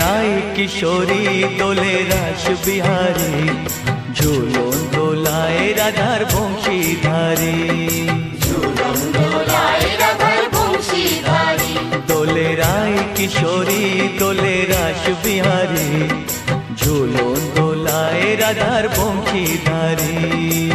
রায় কিশোরী দোলে রাস বিহারী, ঝুলন দোলায় রাধার বংশীধারী। দোলে রায় কিশোরী দোলে রাস বিহারী, ঝুলন দোলায় রাধার বংশীধারী।